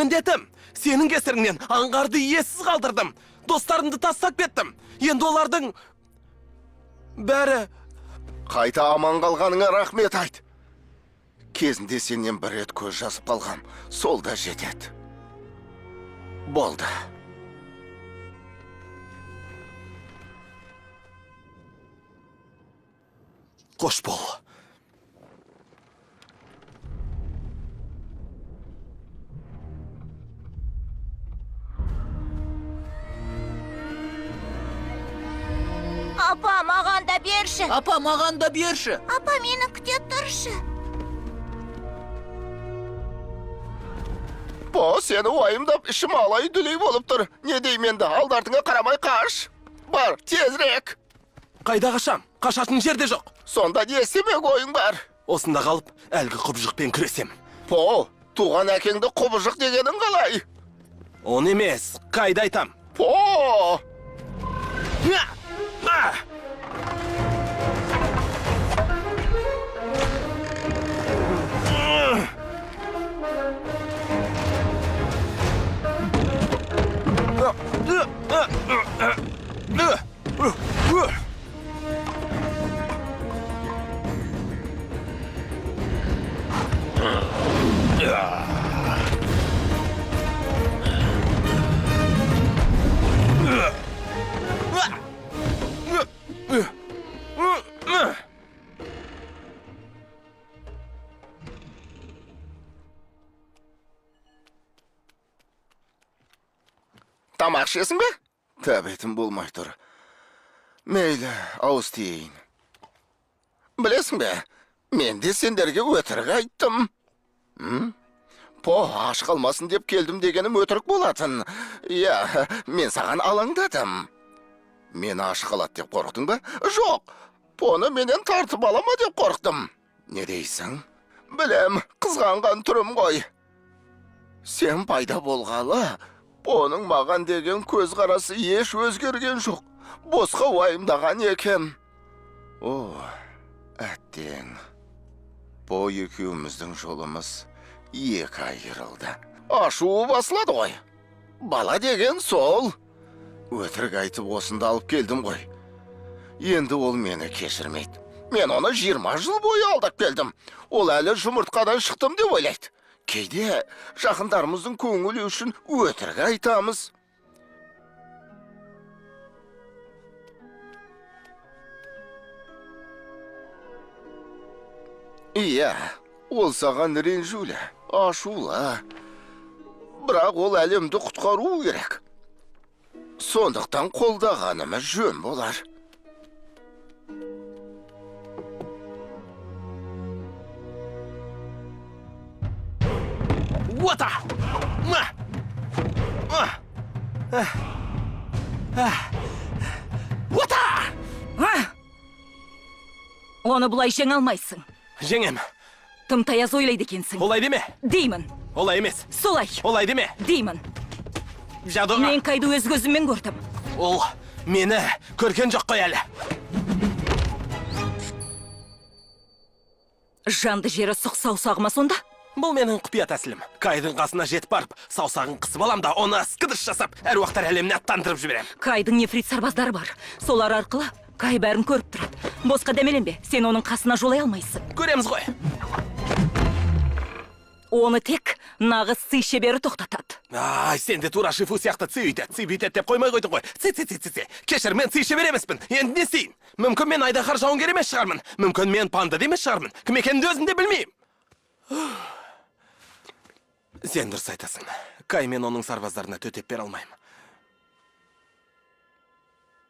міндетім. Сенің кесіріңнен аңғарды иесіз қалдырдым. Достарымды тастап кеттім. Енді олардың бәрі... Қайта аман қалғаныңа рахмет айт. Кезінде сенен бір рет көз жазып қалғам. Сол да жетеді. Болды. Қош бол. Апа, маған да берші. Апа, маған да берші. Апа, мені күте тұршы. По, сені уайымдап, ішім алай дүлей болып тұр. Не дейменді, алдартыңа қарамай қаш. Бар, тезірек. Қайда қашам? Қашатын жерде жоқ. Сонда не істемек ойың бар? Осында қалып, әлгі құбыжықпен күресем. По, туған әкеңді құбыжық дегенің қалай? Он емес, қайда айтам? По! Тамақ ішесің бе? Тәбетім болмай тұр. Мейлі, ауыз тиейін. Білесің бе, мен де сендерге өтірік айттым. По, аш қалмасын деп келдім дегенім өтірік болатын. Я, мен саған алаңдадым. Мен аш қалады деп қорықтың ба? Жоқ, поны менен тартып алама деп қорықтым. Не дейсің? Білем, қызғанған түрім ғой. Сен пайда болғалы, оның маған деген көз қарасы еш өзгерген жоқ. Босқа уайымдаған екем. О, әттең. По екеуміздің жолымыз екі айырылды. Ашуы басылады ғой. Бала деген сол. Өтірік айтып осында алып келдім ғой. Енді ол мені кешірмейді. Мен оны 20 жыл бойы алдап келдім. Ол әлі жұмыртқадан шықтым деп ойлайды. Кейде жақындарымыздың көңілі үшін өтірік айтамыз. Иә, ол саған ренжулі, ашулы. Бірақ ол әлемді құтқару керек. Сондықтан қолдағанымыз жөн болар. Ота! Ота! Оны бұлай жеңе алмайсың. Жеңем. Тым таяз ойлайды екенсің. Олай деме. Деймін. Олай емес. Солай. Олай деме. Деймін. Жадыға. Мен қайды өз көзіммен көрдім. Ол мені көрген жоқ қой әлі. Жанды жері сұқ саусағыма сонда? Бұл менің құпия тәсілім. Кайдың қасына жетіп барып, саусағын қысып алам да, оны скыдыш жасап, әруақтар әлеміне аттандырып жіберем. Кайдың нефрит сарбаздары бар. Солар арқылы Кай бәрін көріп тұрады. Босқа демеленбе, сен оның қасына жолай алмайсың. Көреміз ғой. Оны тек нағыз сый шебері тоқтатады. Ай, сен де тура шифу сияқты ци бүйтет деп қоймай қойдың ғой. Ци. Кешір, мен ци шебер емеспін. Енді не істейін? Мүмкін мен айдаһар жауынгер емес шығармын. Мүмкін мен панда емес шығармын. Кім екенімді өзім де білмеймін. Сен дұрыс айтасың. Кай мен оның сарбаздарына төтеп бере алмаймын.